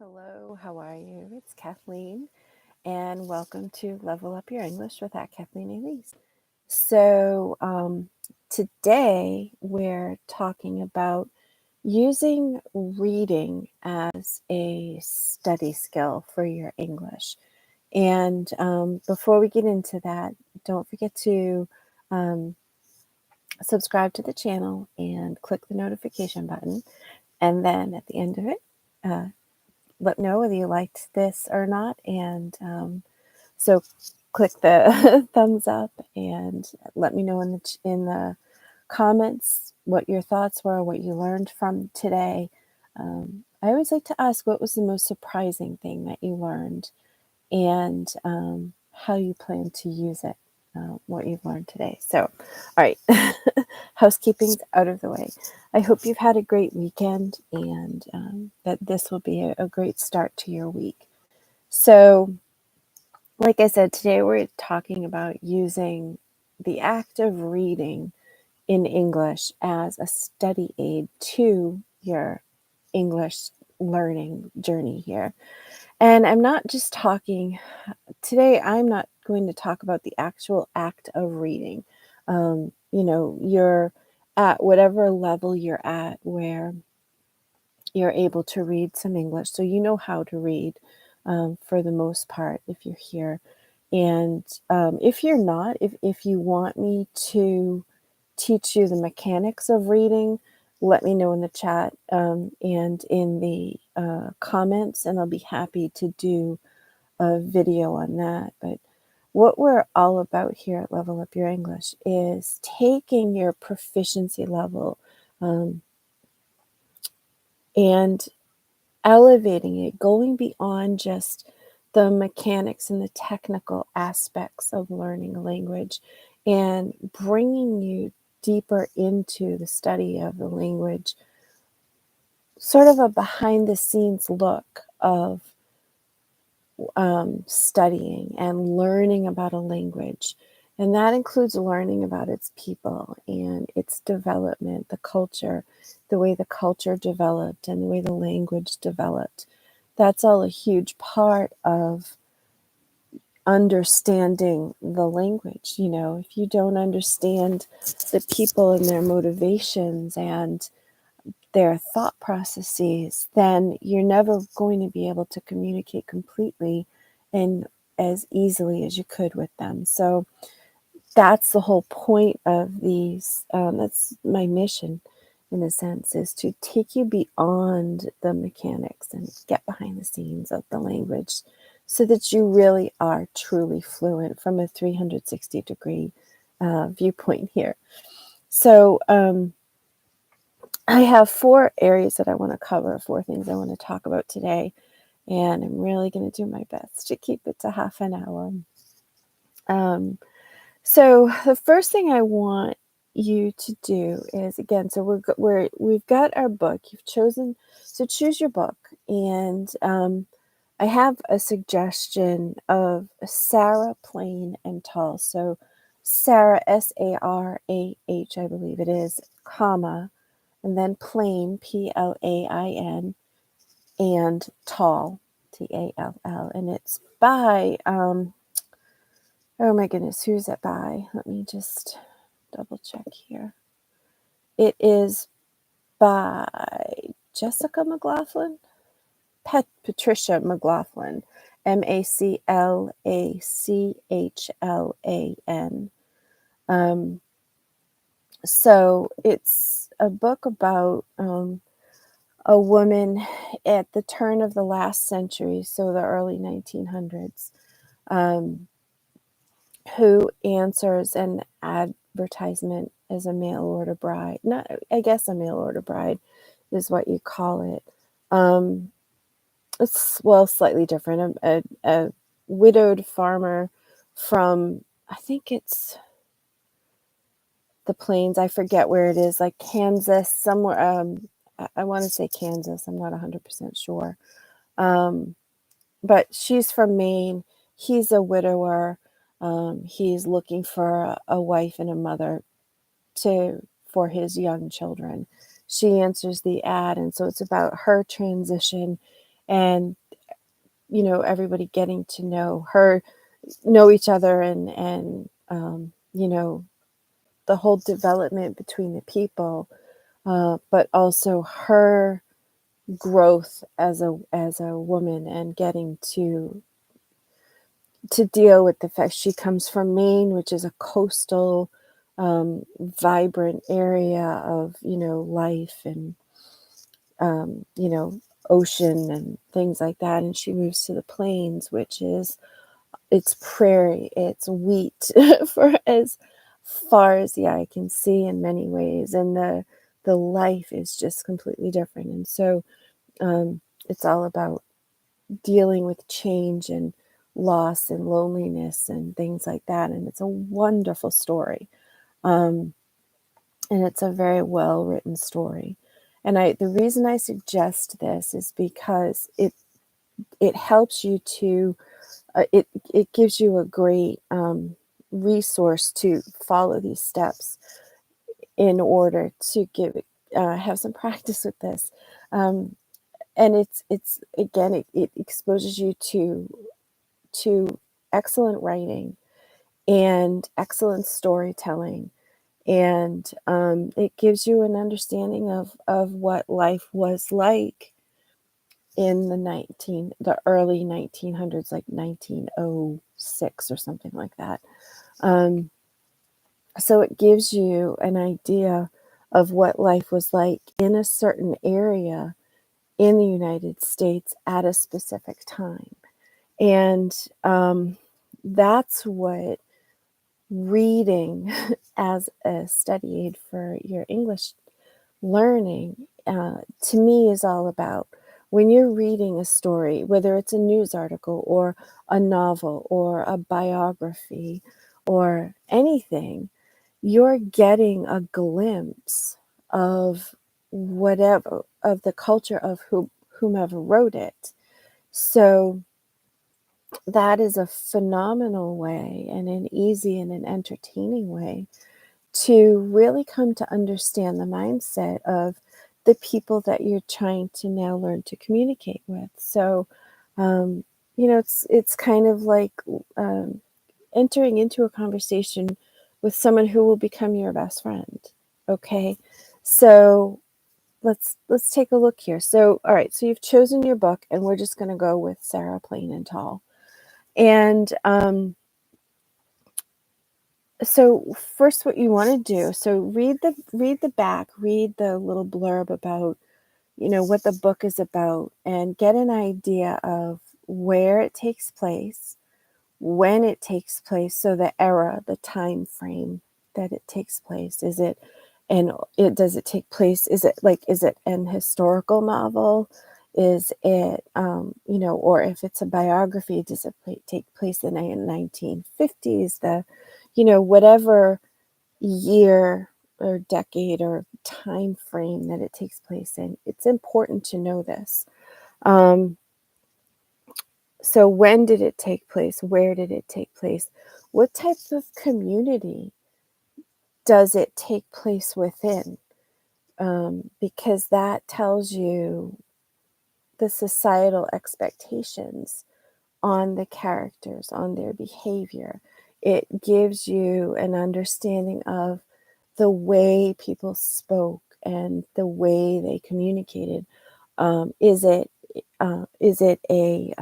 Hello, how are you? It's Kathleen, and welcome to Level Up Your English with Kathleen and I. Today we're talking about using reading as a study skill for your English. And before we get into that, don't forget to subscribe to the channel and click the notification button. And then at the end of it, let me know whether you liked this or not. And so click the thumbs up and let me know in the comments what your thoughts were, what you learned from today. I always like to ask what was the most surprising thing that you learned and how you plan to use it, what you've learned today. So, all right, housekeeping's out of the way. I hope you've had a great weekend and that this will be a great start to your week. So, like I said, today we're talking about using the act of reading in English as a study aid to your English learning journey here. And I'm not just talking, today I'm not going to talk about the actual act of reading. You're at whatever level you're at where you're able to read some English. So you know how to read for the most part if you're here. And if you're not, if you want me to teach you the mechanics of reading, let me know in the chat and in the comments, and I'll be happy to do a video on that. But what we're all about here at Level Up Your English is taking your proficiency level and elevating it, going beyond just the mechanics and the technical aspects of learning a language and bringing you deeper into the study of the language, sort of a behind the scenes look of studying and learning about a language. And that includes learning about its people and its development, the culture, the way the culture developed and the way the language developed. That's all a huge part of understanding the language. You know, if you don't understand the people and their motivations and their thought processes, then you're never going to be able to communicate completely and as easily as you could with them. So that's the whole point of these. That's my mission, in a sense, is to take you beyond the mechanics and get behind the scenes of the language so that you really are truly fluent from a 360-degree viewpoint here. So I have 4 areas that I want to cover, 4 things I want to talk about today, and I'm really going to do my best to keep it to half an hour. So the first thing I want you to do is, again, so we've got our book. You've chosen, so choose your book, and I have a suggestion of Sarah, Plain, and Tall. So Sarah, Sarah, I believe it is, comma, and then Plain, Plain, and Tall, Tall, and it's by oh my goodness, who's it by? Let me just double check here. It is by Jessica McLaughlin, Patricia McLaughlin, Maclachlan. So it's a book about a woman at the turn of the last century, so the early 1900s, who answers an advertisement as a mail order bride. Not, I guess a mail order bride is what you call it. It's, well, slightly different. A widowed farmer from, I think it's the plains. I forget where it is, like Kansas, somewhere. I want to say Kansas. I'm not 100% sure. But she's from Maine. He's a widower. He's looking for a wife and a mother for his young children. She answers the ad, and so it's about her transition and everybody getting to know each other, and the whole development between the people, but also her growth as a woman, and getting to deal with the fact she comes from Maine, which is a coastal, vibrant area of life, and ocean and things like that, and she moves to the plains, which is it's prairie, it's wheat for as far as the eye can see in many ways, and the life is just completely different. And so it's all about dealing with change and loss and loneliness and things like that. And it's a wonderful story. And it's a very well written story. And the reason I suggest this is because it helps you to it gives you a great resource to follow these steps in order to have some practice with this. And it's again, it exposes you to excellent writing and excellent storytelling, and it gives you an understanding of what life was like in the early 1900s, like 1906 or something like that. So it gives you an idea of what life was like in a certain area in the United States at a specific time. And that's what reading as a study aid for your English learning, to me, is all about. When you're reading a story, whether it's a news article or a novel or a biography or anything, you're getting a glimpse of whatever, of the culture of whomever wrote it. So that is a phenomenal way, and an easy and an entertaining way to really come to understand the mindset of the people that you're trying to now learn to communicate with. So, it's kind of like entering into a conversation with someone who will become your best friend. Okay, so let's take a look here. So, all right, so you've chosen your book, and we're just going to go with Sarah Plain and Tall. And so first, what you want to do, so read the back, read the little blurb about what the book is about, and get an idea of where it takes place, when it takes place, so the era, the time frame that it takes place. Is it does it take place, is it an historical novel? Is it or if it's a biography, does it take place in the 1950s, whatever year or decade or time frame that it takes place in? It's important to know this. So when did it take place? Where did it take place? What type of community does it take place within? Because that tells you the societal expectations on the characters, on their behavior. It gives you an understanding of the way people spoke and the way they communicated. Is it a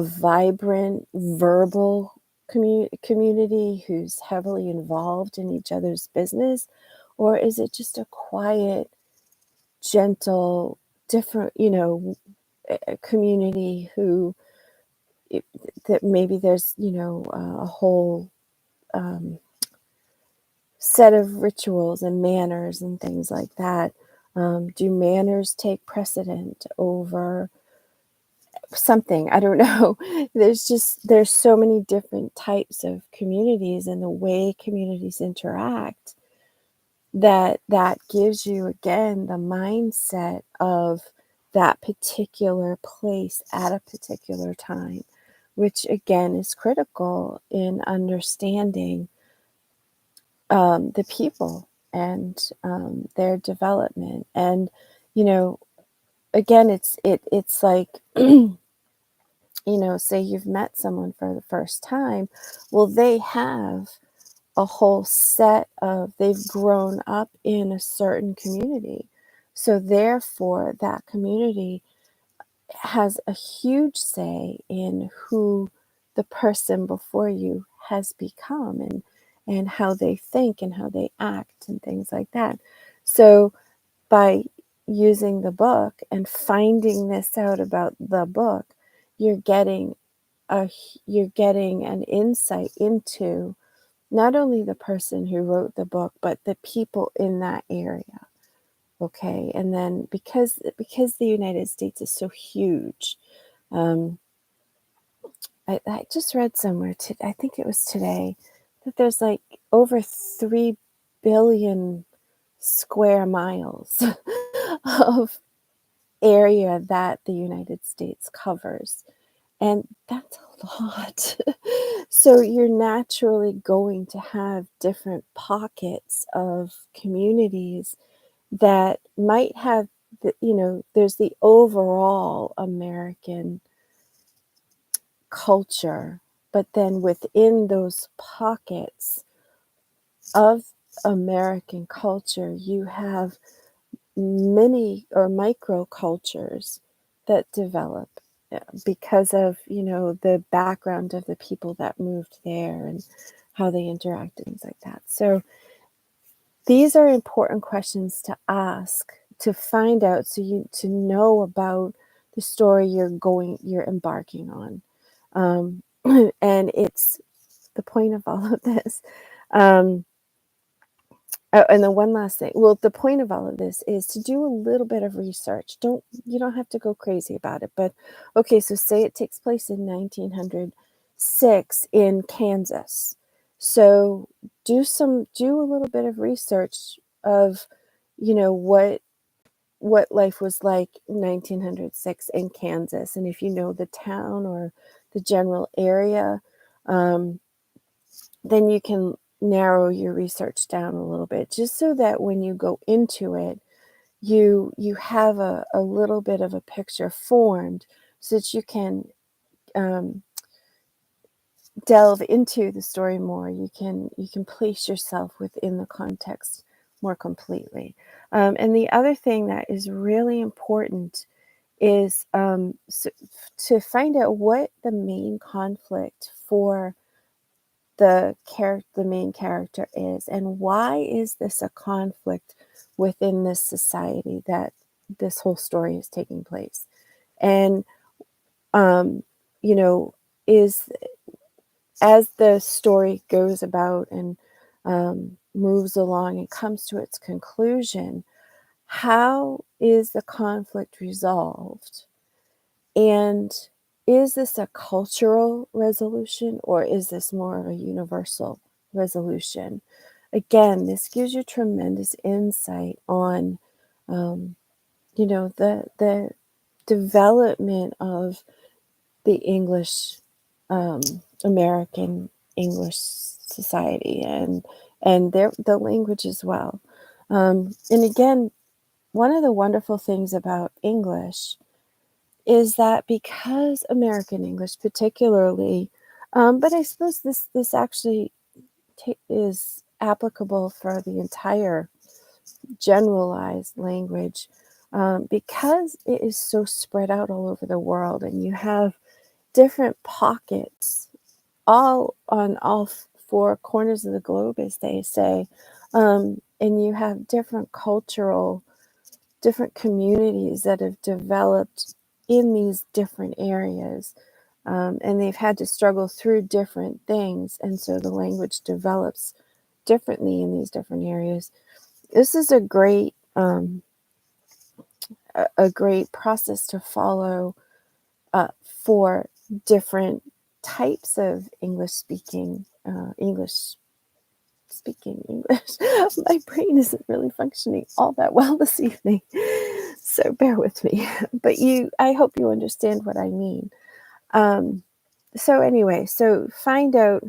vibrant verbal community who's heavily involved in each other's business, or is it just a quiet, gentle, different, a community that maybe there's a whole set of rituals and manners and things like that? Do manners take precedent over something? I don't know. There's so many different types of communities, and the way communities interact, that gives you, again, the mindset of that particular place at a particular time, which again is critical in understanding the people and their development. And again, it's like, say you've met someone for the first time. Well, they have a whole set of, they've grown up in a certain community. So therefore, that community has a huge say in who the person before you has become, and how they think and how they act and things like that. So by using the book and finding this out about the book, you're getting you're getting an insight into not only the person who wrote the book, but the people in that area. Okay, and then because the United States is so huge, um, I just read somewhere, I think it was today, that there's like over 3 billion square miles of area that the United States covers. And that's a lot. So you're naturally going to have different pockets of communities that might have, there's the overall American culture, but then within those pockets of American culture, you have mini or micro cultures that develop because of, the background of the people that moved there and how they interacted, things like that. So these are important questions to ask to find out, so you to know about the story you're embarking on. And it's the point of all of this. And then one last thing. Well, the point of all of this is to do a little bit of research. You don't have to go crazy about it. But okay, so say it takes place in 1906 in Kansas. So do a little bit of research of, what life was like in 1906 in Kansas, and if you know the town or the general area, then you can narrow your research down a little bit, just so that when you go into it, you have a little bit of a picture formed, so that you can delve into the story more. You can place yourself within the context more completely. And the other thing that is really important is to find out what the main conflict for the main character is, and why is this a conflict within this society that this whole story is taking place. And you know is as the story goes about and moves along and comes to its conclusion, how is the conflict resolved? And is this a cultural resolution, or is this more of a universal resolution? Again, this gives you tremendous insight on, the development of the English, American English society, and the language as well. And again, one of the wonderful things about English is that because American English, particularly, but I suppose this actually is applicable for the entire generalized language, because it is so spread out all over the world, and you have different pockets all on all four corners of the globe, as they say, and you have different communities that have developed in these different areas, and they've had to struggle through different things, and so the language develops differently in these different areas. This is a great process to follow for different types of English speaking English. My brain isn't really functioning all that well this evening, so bear with me. But I hope you understand what I mean. So anyway, so find out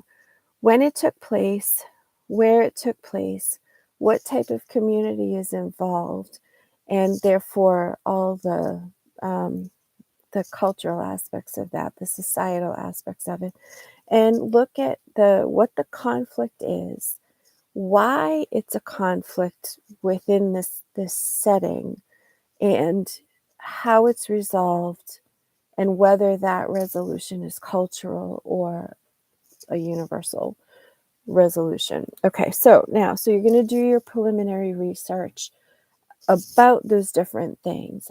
when it took place, where it took place, what type of community is involved, and therefore all the the cultural aspects of that, the societal aspects of it, and look at what the conflict is, why it's a conflict within this setting, and how it's resolved, and whether that resolution is cultural or a universal resolution. Okay, so you're going to do your preliminary research about those different things.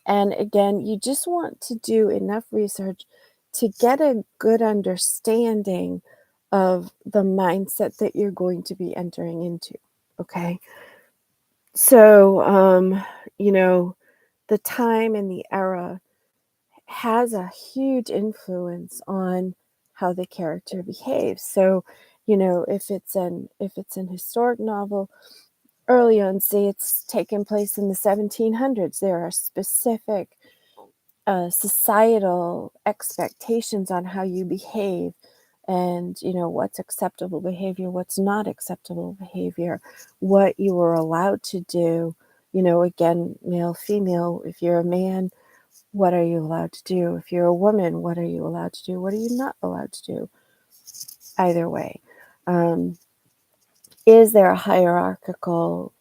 And again, you just want to do enough research to get a good understanding of the mindset that you're going to be entering into. Okay. So, the time and the era has a huge influence on how the character behaves. So, if it's an historic novel, early on, say it's taken place in the 1700s, there are specific societal expectations on how you behave, and what's acceptable behavior, what's not acceptable behavior, what you are allowed to do. Again, male, female. If you're a man, what are you allowed to do? If you're a woman, what are you allowed to do? What are you not allowed to do? Either way, is there a hierarchical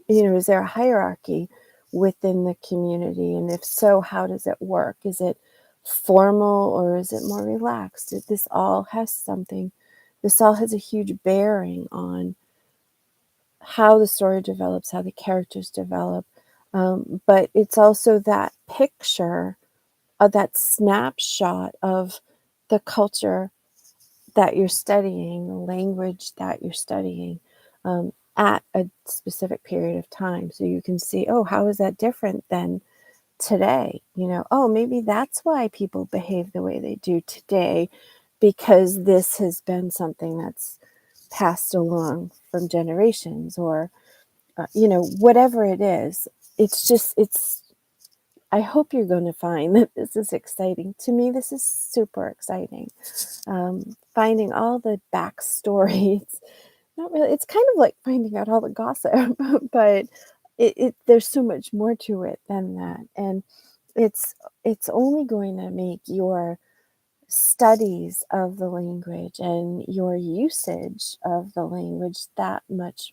is there a hierarchy within the community? And if so, how does it work? Is it formal or is it more relaxed? This all has a huge bearing on how the story develops, how the characters develop. But it's also that picture, that snapshot of the culture that you're studying, the language that you're studying, at a specific period of time. So you can see, oh, how is that different than today? Oh, maybe that's why people behave the way they do today, because this has been something that's passed along from generations, or, whatever it is. I hope you're going to find that this is exciting. To me, this is super exciting. Finding all the backstory. It's not really, it's kind of like finding out all the gossip, but there's so much more to it than that. And it's only going to make your studies of the language and your usage of the language that much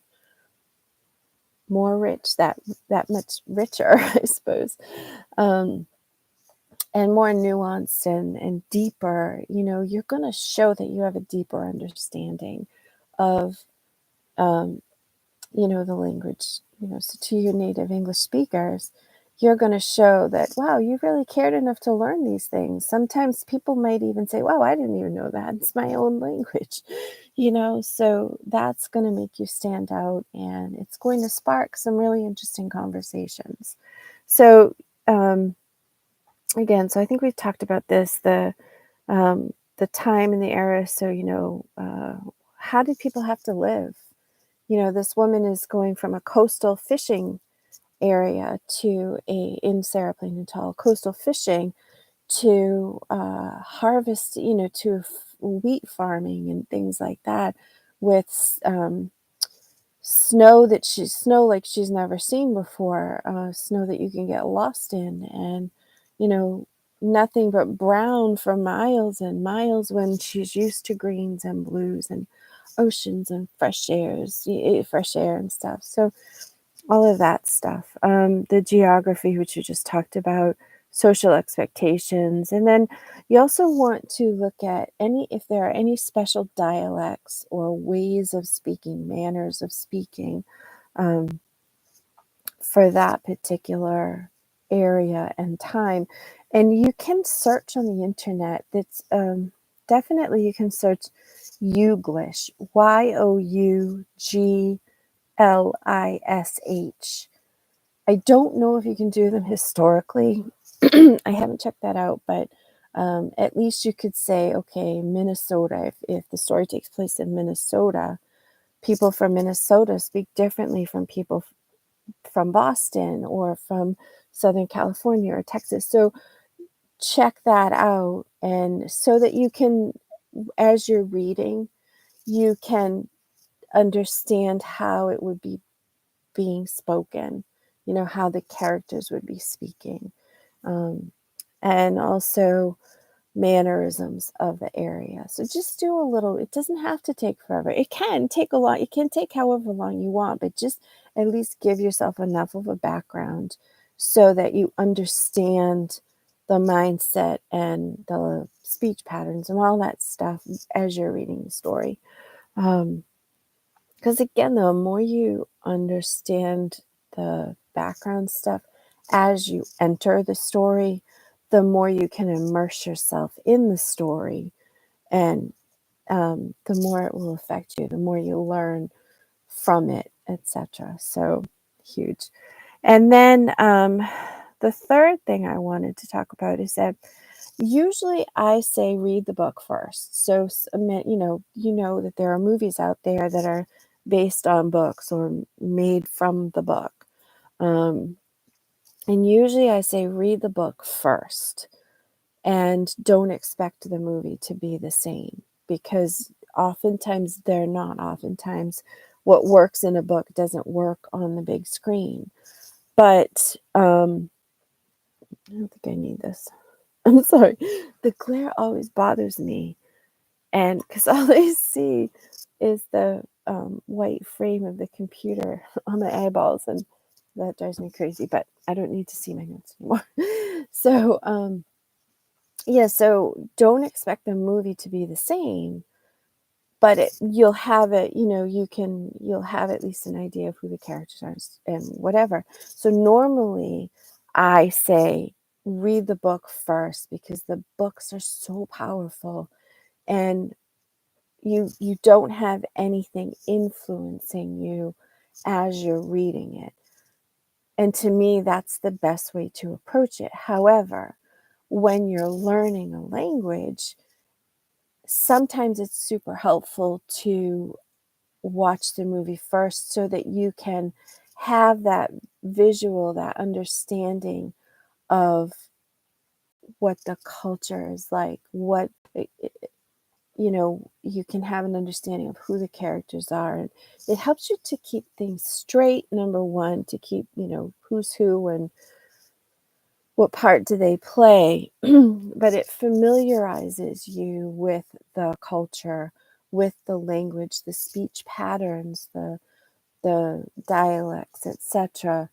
more rich, that much richer, I suppose. And more nuanced and deeper. You're going to show that you have a deeper understanding of, the language. So to your native English speakers, you're going to show that, wow, you really cared enough to learn these things. Sometimes people might even say, wow, I didn't even know that. It's my own language, so that's going to make you stand out, and it's going to spark some really interesting conversations. So, again, so I think we've talked about this, the time and the era. So, how did people have to live? This woman is going from a coastal fishing area in Sarah Plain and Tall, coastal fishing, to harvest, to wheat farming and things like that, with snow like she's never seen before, snow that you can get lost in, and nothing but brown for miles and miles, when she's used to greens and blues and oceans and fresh air and stuff. So all of that stuff, the geography, which you just talked about, social expectations. And then you also want to look at if there are any special dialects or ways of speaking, manners of speaking, for that particular area and time. And you can search on the internet. That's definitely, you can search Youglish, Youglish. I don't know if you can do them historically. I haven't checked that out, but at least you could say, okay, Minnesota, if the story takes place in Minnesota, people from Minnesota speak differently from people from Boston or from Southern California or Texas. So check that out, and so that you can, as you're reading, you can understand how it would be being spoken, how the characters would be speaking, um, and also mannerisms of the area. So just do a little, it doesn't have to take forever. It can take a lot, it can take however long you want, but just at least give yourself enough of a background so that you understand the mindset and the speech patterns and all that stuff as you're reading the story. Because again, the more you understand the background stuff as you enter the story, the more you can immerse yourself in the story, and the more it will affect you, the more you learn from it, etc. So huge. And then the third thing I wanted to talk about is that usually I say read the book first. So that there are movies out there that are based on books or made from the book. And usually I say read the book first and don't expect the movie to be the same, because oftentimes they're not. Oftentimes what works in a book doesn't work on the big screen. But I don't think I need this. I'm sorry. The glare always bothers me. And because all I see is the white frame of the computer on my eyeballs, and that drives me crazy. But I don't need to see my notes anymore. So, so don't expect the movie to be the same, but you'll have it, you'll have at least an idea of who the characters are and whatever. So normally I say read the book first, because the books are so powerful, and you don't have anything influencing you as you're reading it. And to me, that's the best way to approach it. However, when you're learning a language, sometimes it's super helpful to watch the movie first so that you can have that visual, that understanding of what the culture is like, you can have an understanding of who the characters are. And it helps you to keep things straight, number one, to keep, who's who and what part do they play. But it familiarizes you with the culture, with the language, the speech patterns, the dialects, etc.,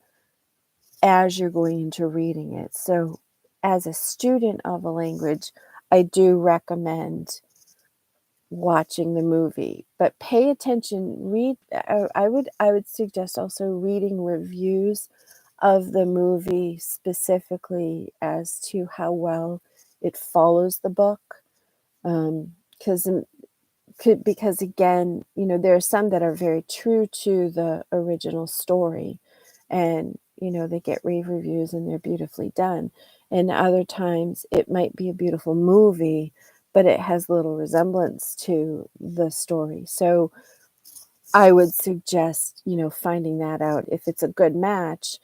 as you're going into reading it. So as a student of a language, I do recommend watching the movie, but pay attention. I would suggest also reading reviews of the movie, specifically as to how well it follows the book. Because again, there are some that are very true to the original story, and they get rave reviews and they're beautifully done. And other times it might be a beautiful movie, but it has little resemblance to the story. So I would suggest, finding that out. If it's a good match,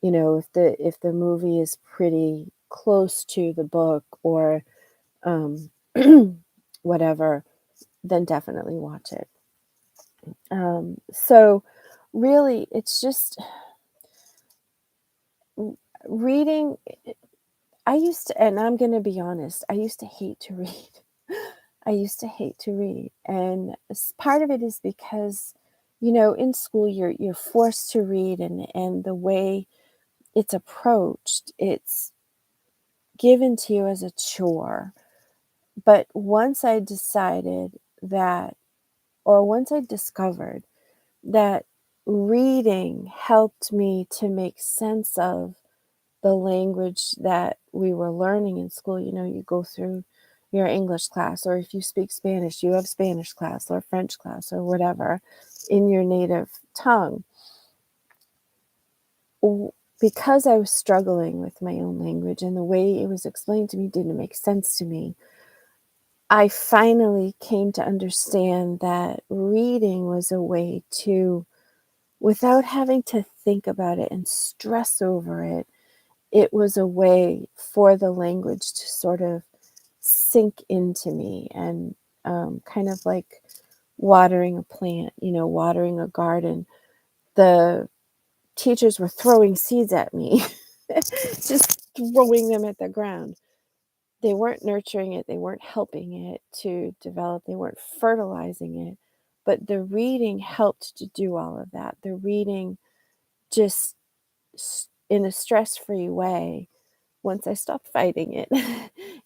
if the movie is pretty close to the book, or whatever, then definitely watch it. So really, it's just reading. I used to, and I'm going to be honest, I used to hate to read. I used to hate to read. And part of it is because, in school, you're forced to read, and the way it's approached, it's given to you as a chore. But once I decided that, or once I discovered that reading helped me to make sense of the language that we were learning in school. You go through your English class, or if you speak Spanish, you have Spanish class or French class or whatever in your native tongue. Because I was struggling with my own language and the way it was explained to me didn't make sense to me, I finally came to understand that reading was a way to, without having to think about it and stress over it, it was a way for the language to sort of sink into me, and kind of like watering a plant, watering a garden. The teachers were throwing seeds at me, just throwing them at the ground. They weren't nurturing it, they weren't helping it to develop, they weren't fertilizing it. But the reading helped to do all of that. The reading just in a stress-free way, once I stopped fighting it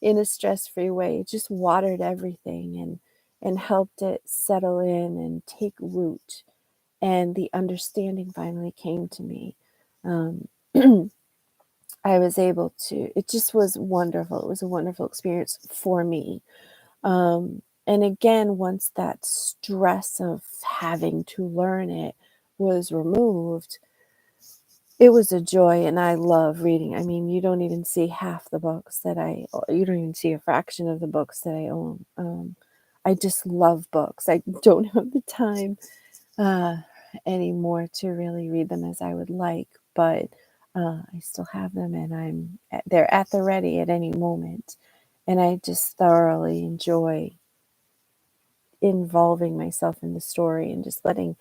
in a stress-free way, it just watered everything and helped it settle in and take root. And the understanding finally came to me. Um, I was able to, it just was wonderful. It was a wonderful experience for me. And again, once that stress of having to learn it was removed, it was a joy. And I love reading. I mean, you don't even see half the books you don't even see a fraction of the books that I own. I just love books. I don't have the time anymore to really read them as I would like, but I still have them, and they're at the ready at any moment. And I just thoroughly enjoy involving myself in the story and just not only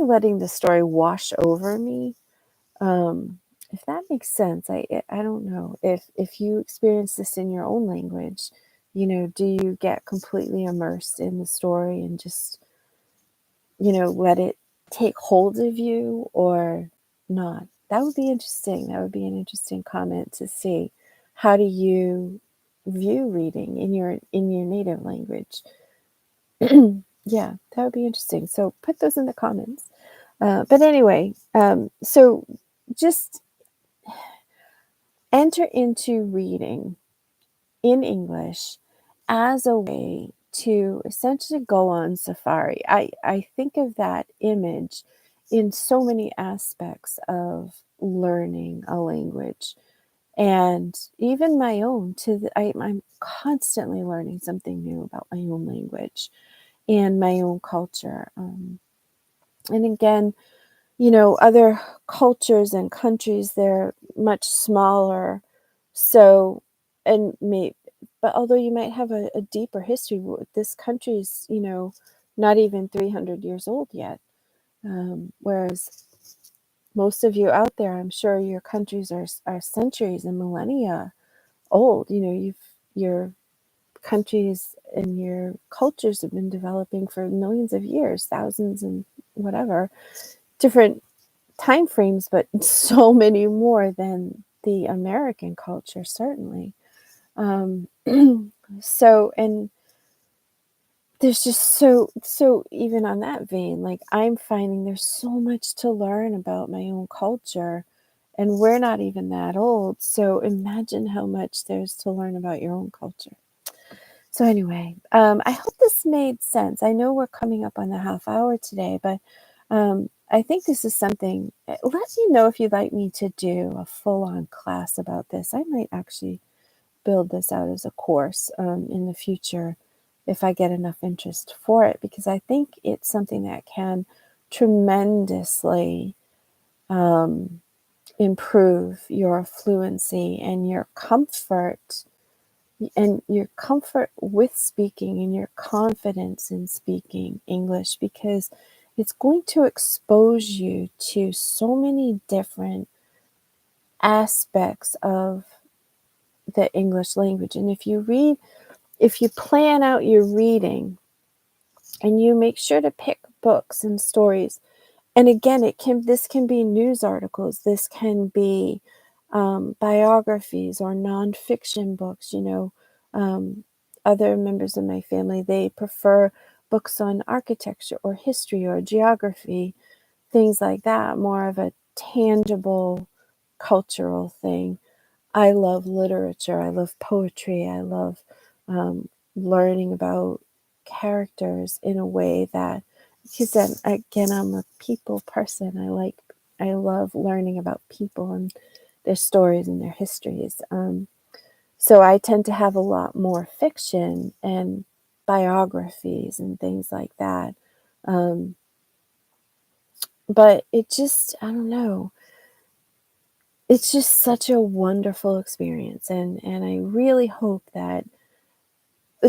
letting the story wash over me, if that makes sense. I don't know if you experience this in your own language. Do you get completely immersed in the story and just let it take hold of you or not? That would be interesting. That would be an interesting comment to see. How do you view reading in your native language? Yeah, that would be interesting. So put those in the comments. But anyway, so just enter into reading in English as a way to essentially go on safari. I think of that image in so many aspects of learning a language, and even my own. I'm constantly learning something new about my own language and my own culture. And again, other cultures and countries, they're much smaller. So, and but although you might have a deeper history, this country's, not even 300 years old yet. Whereas most of you out there, I'm sure your countries are centuries and millennia old. Your countries and your cultures have been developing for millions of years, thousands and whatever, different time frames, but so many more than the American culture, certainly. And there's just so even on that vein, like, I'm finding there's so much to learn about my own culture, and we're not even that old. So imagine how much there's to learn about your own culture. So anyway, I hope this made sense. I know we're coming up on the half hour today, but I think this is something. Let me know if you'd like me to do a full-on class about this. I might actually build this out as a course in the future if I get enough interest for it, because I think it's something that can tremendously improve your fluency and your comfort with speaking and your confidence in speaking English, because it's going to expose you to so many different aspects of the English language. And if you plan out your reading and you make sure to pick books and stories, and again, this can be news articles, this can be biographies or nonfiction books. Other members of my family, they prefer books on architecture or history or geography, things like that, more of a tangible cultural thing. I love literature. I love poetry. I love learning about characters in a way that, because then again, I'm a people person. I love learning about people and their stories and their histories. So I tend to have a lot more fiction and biographies and things like that. But I don't know. It's just such a wonderful experience. And I really hope that.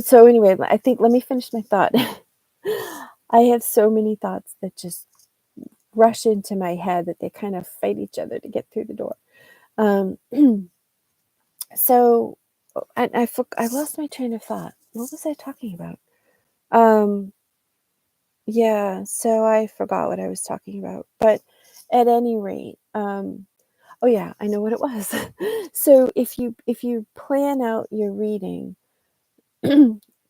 So anyway, let me finish my thought. I have so many thoughts that just rush into my head that they kind of fight each other to get through the door. Um, so I lost my train of thought. What was I talking about? Um, yeah, so I forgot what I was talking about. But at any rate, oh yeah, I know what it was. So if you plan out your reading,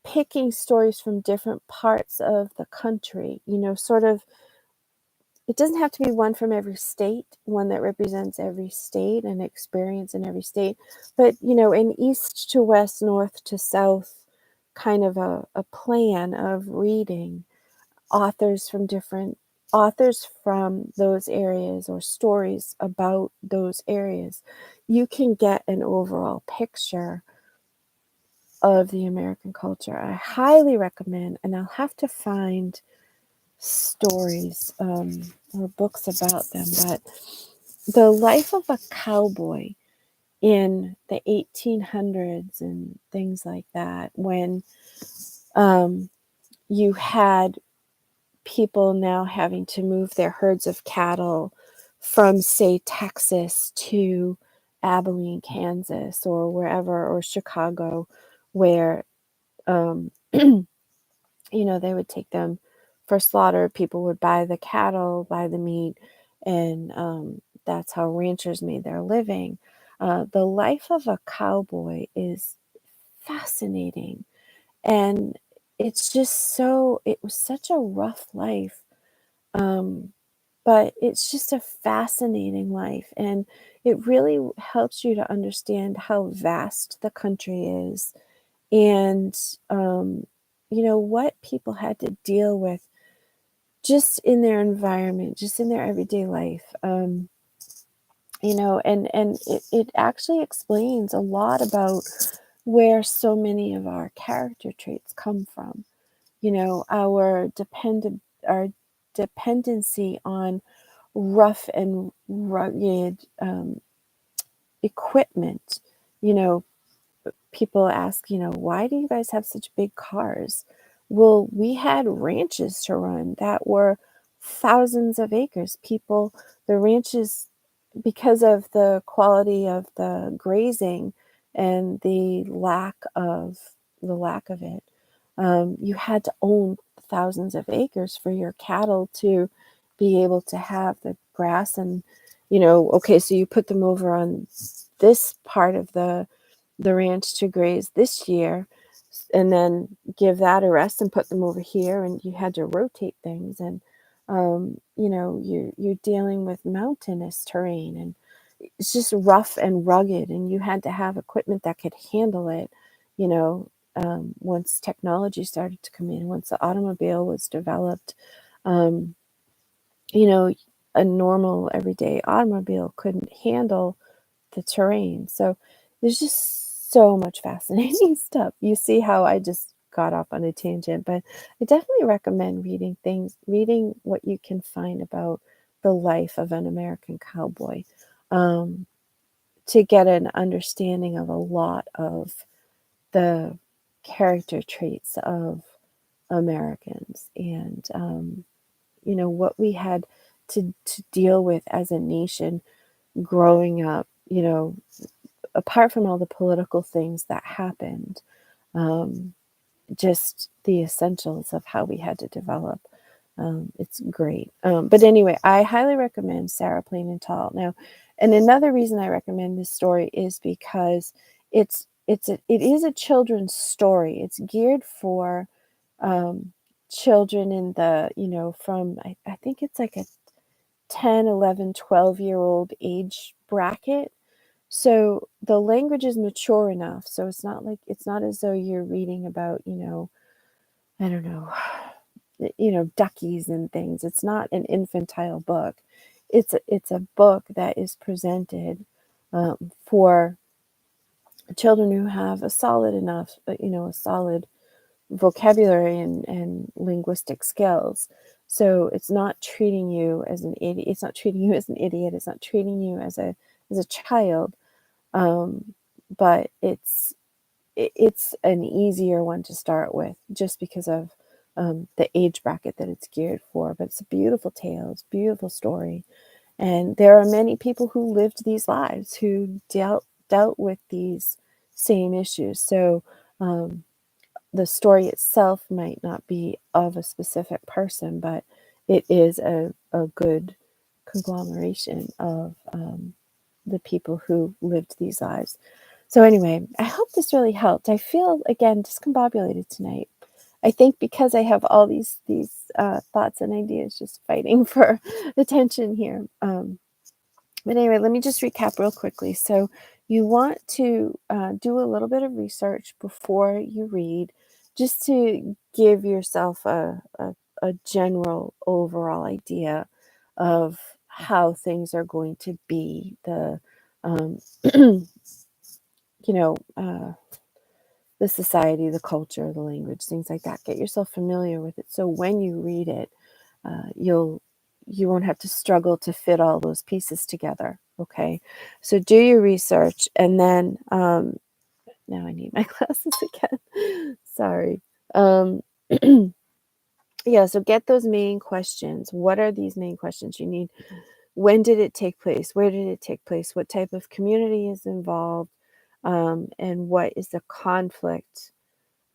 picking stories from different parts of the country, sort of, it doesn't have to be one from every state, one that represents every state and experience in every state, but an east to west, north to south kind of a plan of reading authors from different authors from those areas or stories about those areas. You can get an overall picture of the American culture. I highly recommend, and I'll have to find stories or books about them, but the life of a cowboy in the 1800s and things like that, when you had people now having to move their herds of cattle from, say, Texas to Abilene, Kansas, or wherever, or Chicago, where they would take them for slaughter. People would buy the cattle, buy the meat, and that's how ranchers made their living. The life of a cowboy is fascinating, and it was such a rough life, but it's just a fascinating life, and it really helps you to understand how vast the country is, and what people had to deal with just in their environment, just in their everyday life. And it actually explains a lot about where so many of our character traits come from. Our dependency on rough and rugged equipment. People ask, why do you guys have such big cars? Well, we had ranches to run that were thousands of acres. The ranches, because of the quality of the grazing and the lack of it, you had to own thousands of acres for your cattle to be able to have the grass. And okay, so you put them over on this part of the ranch to graze this year, and then give that a rest and put them over here, and you had to rotate things. And you're dealing with mountainous terrain, and it's just rough and rugged, and you had to have equipment that could handle it. Once technology started to come in, once the automobile was developed, um, a normal everyday automobile couldn't handle the terrain. So there's just so much fascinating stuff. You see how I just got off on a tangent, but I definitely recommend reading what you can find about the life of an American cowboy, um, to get an understanding of a lot of the character traits of Americans, and what we had to deal with as a nation growing up, apart from all the political things that happened, um, just the essentials of how we had to develop. It's great. But anyway, I highly recommend Sarah Plain and Tall. Now, and another reason I recommend this story is because it is a children's story. It's geared for um, children in the, from, I think it's like a 10, 11, 12-year-old age bracket. So the language is mature enough. So it's not as though you're reading about, I don't know, duckies and things. It's not an infantile book. It's a book that is presented for children who have a solid enough, a solid vocabulary and linguistic skills. So it's not treating you as an idiot. It's not treating you as an idiot. It's not treating you as a child. But it's an easier one to start with, just because of the age bracket that it's geared for. But it's a beautiful tale. It's a beautiful story. And there are many people who lived these lives, who dealt with these same issues. So the story itself might not be of a specific person, but it is a good conglomeration of the people who lived these lives. So anyway, I hope this really helped. I feel, again, discombobulated tonight. I think because I have all these thoughts and ideas just fighting for attention here. But anyway, let me just recap real quickly. So you want to do a little bit of research before you read, just to give yourself a general overall idea of how things are going to be. Um, the society, the culture, the language, things like that. Get yourself familiar with it. So when you read it, you won't have to struggle to fit all those pieces together. Okay. So do your research, and then, now I need my glasses again. Sorry. Yeah. So get those main questions. What are these main questions you need? When did it take place? Where did it take place? What type of community is involved? And what is the conflict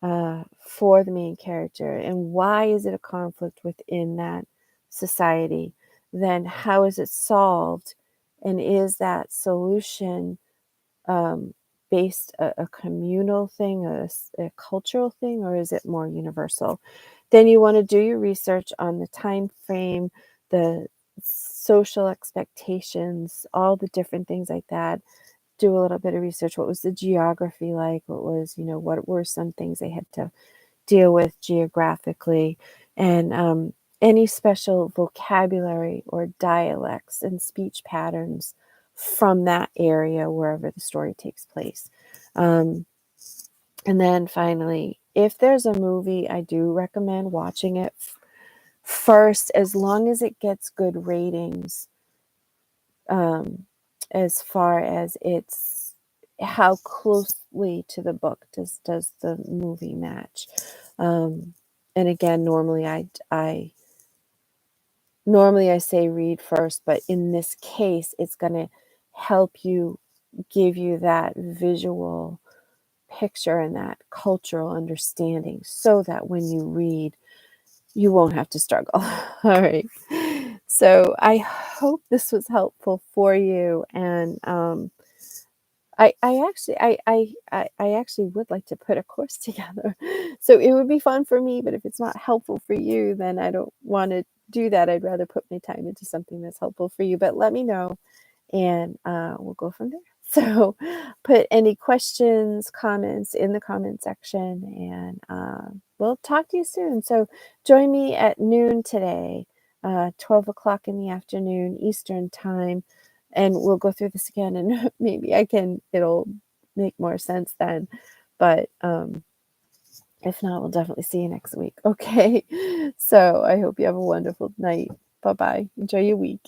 for the main character, and why is it a conflict within that society? Then how is it solved, and is that solution based a communal thing, a cultural thing, or is it more universal? Then you want to do your research on the time frame, the social expectations, all the different things like that. Do a little bit of research. What was the geography like? What was, what were some things they had to deal with geographically? And any special vocabulary or dialects and speech patterns from that area, wherever the story takes place. And then finally, if there's a movie, I do recommend watching it first, as long as it gets good ratings. As far as it's how closely to the book does the movie match. And again, normally I say read first, but in this case, it's going to help you, give you that visual picture and that cultural understanding, so that when you read, you won't have to struggle. All right. So I hope this was helpful for you. And I actually would like to put a course together. So it would be fun for me, but if it's not helpful for you, then I don't want to do that. I'd rather put my time into something that's helpful for you. But let me know, and we'll go from there. So put any questions, comments in the comment section, and we'll talk to you soon. So join me at noon today, 12 o'clock in the afternoon, Eastern time, and we'll go through this again, and maybe it'll make more sense then. But if not, we'll definitely see you next week. Okay. So I hope you have a wonderful night. Bye-bye. Enjoy your week.